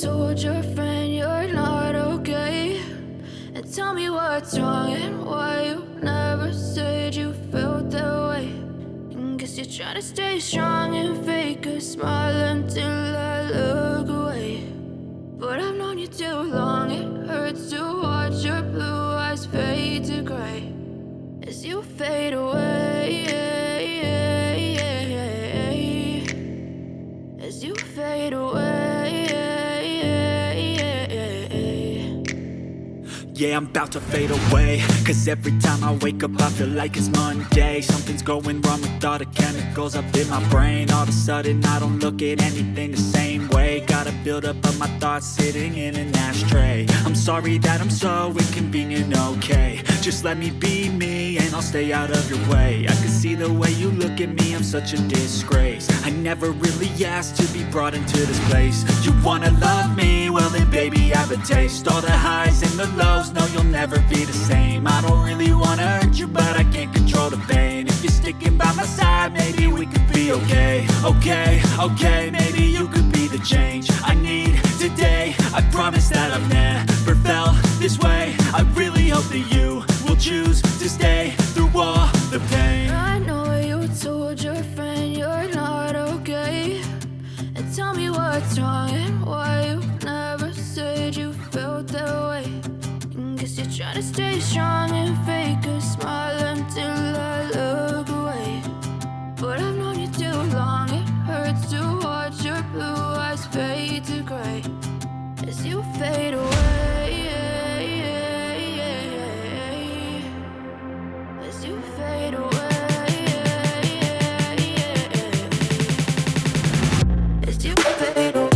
told your friend you're not okay? And tell me what's wrong and why you never said you felt that way. And guess you're trying to stay strong and fake a smile until I look away. But I've known you too long, it hurts to watch your blue eyes fade to gray as you fade away, as you fade away. Yeah, I'm about to fade away, cause every time I wake up I feel like it's Monday. Something's going wrong with all the chemicals up in my brain. All of a sudden I don't look at anything the same way. Gotta build up of my thoughts sitting in an ashtray. I'm sorry that I'm so inconvenient, okay? Just let me be me and I'll stay out of your way. I can see the way you look at me, I'm such a disgrace. I never really asked to be brought into this place. You wanna love me? Well then baby I have a taste. All the highs and the lows, no you'll never be the same. I don't really wanna hurt you but I can't control the pain. If you're sticking by my side maybe we could be okay. Okay, maybe you could be the change I need today. I promise that I've never felt this way. I really hope that you will choose to stay through all the pain. I know you told your friend you're not okay. And tell me what's wrong and why you never said you felt that way. And guess you're trying to stay strong and fake a smile until I look away. But I've known you too long, it hurts to watch your blue eyes fade to gray as you fade away, as you fade away, as you fade away.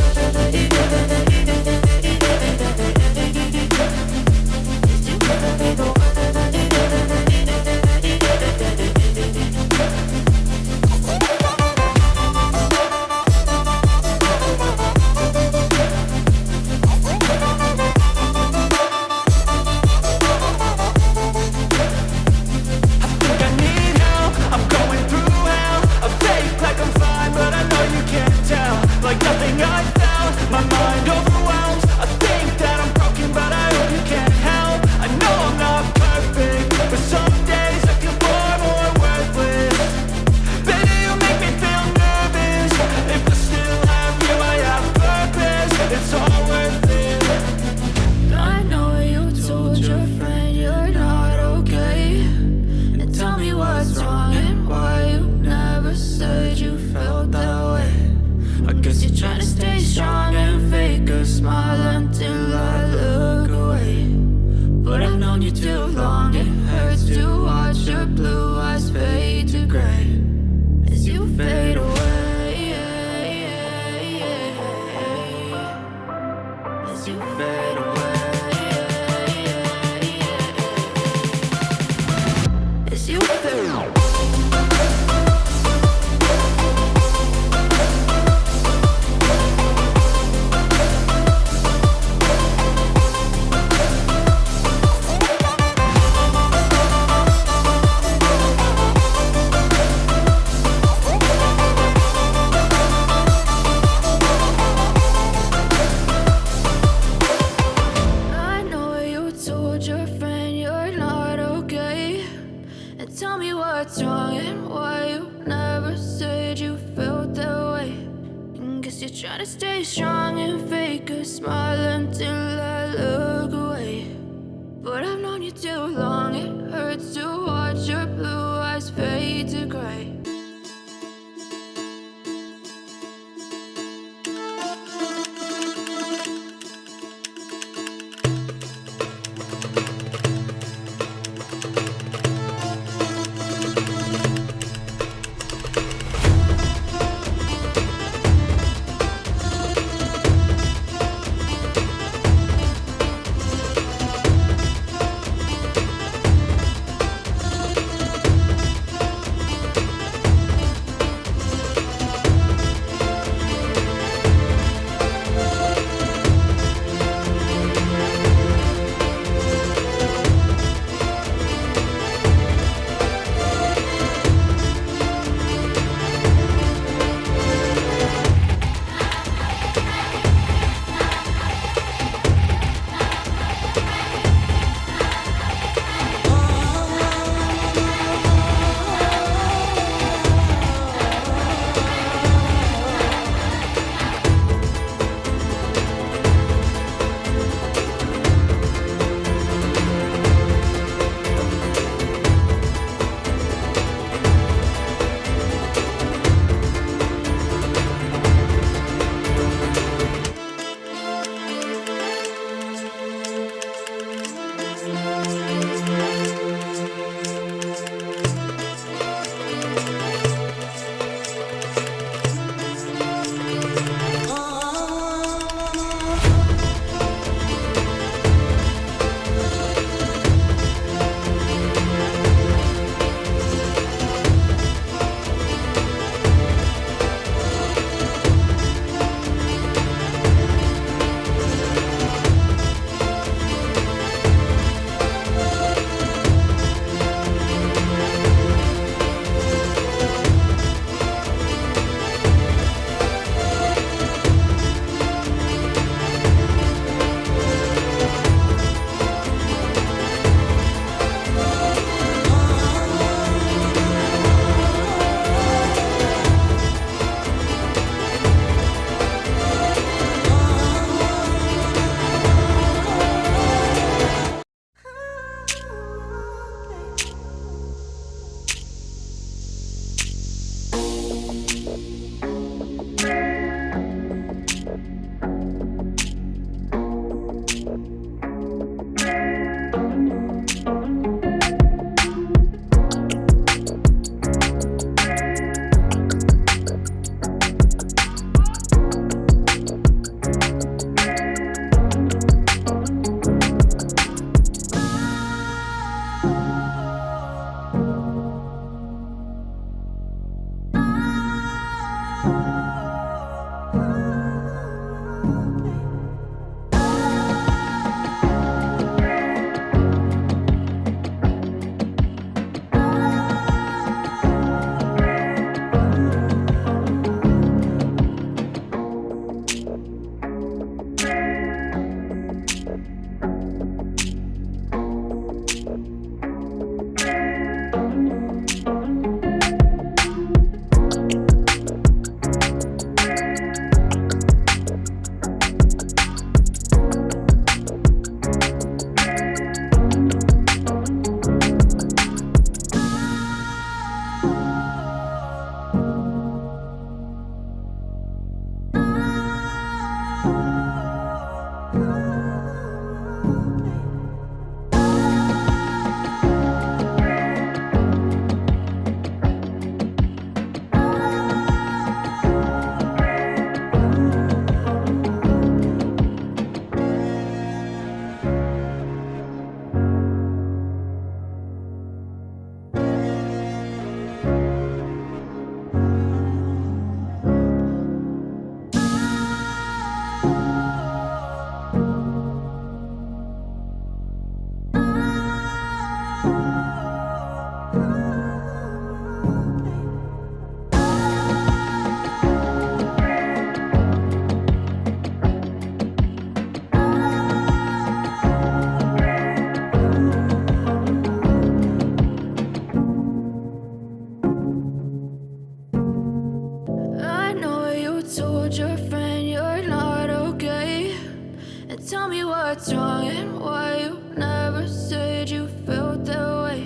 what's wrong and why you never said you felt that way.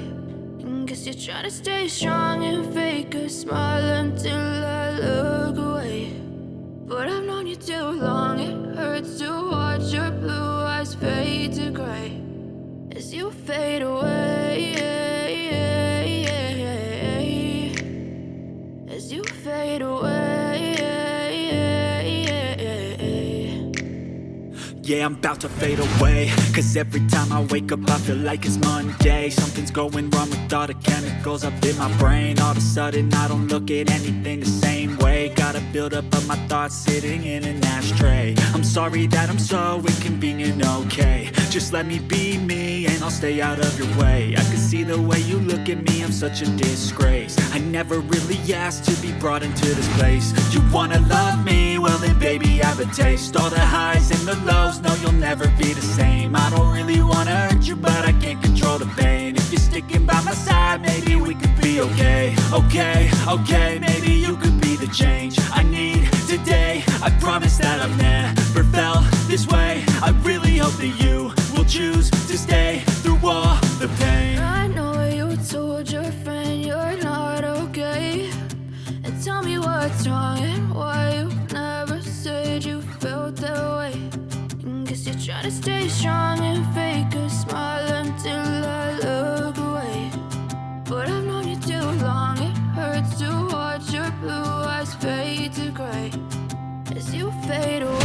And guess you're trying to stay strong and fake a smile until I look away. But I've known you too long, it hurts to watch your blue eyes fade to gray as you fade away, as you fade away. Yeah, I'm about to fade away, cause every time I wake up I feel like it's Monday. Something's going wrong with all the chemicals up in my brain. All of a sudden I don't look at anything the same way. Gotta build up of my thoughts sitting in an ashtray. I'm sorry that I'm so inconvenient, okay. Just let me be me and I'll stay out of your way. I can see the way you look at me, I'm such a disgrace. I never really asked to be brought into this place. You wanna love me? Well then baby have a taste. All the highs and the lows, no you'll never be the same. I don't really wanna hurt you but I can't control the pain. If you're sticking by my side maybe we could be okay. Okay, maybe you could be the change I need today. I promise that I've never felt this way. I really hope that you will choose to stay through all the pain. I know you told your friend you're not okay, and tell me what's wrong and why you never said you felt that way. And guess you're trying to stay strong and fake a smile until I look away. But I've known you too long, it hurts to watch your blue eyes fade to gray as you fade away.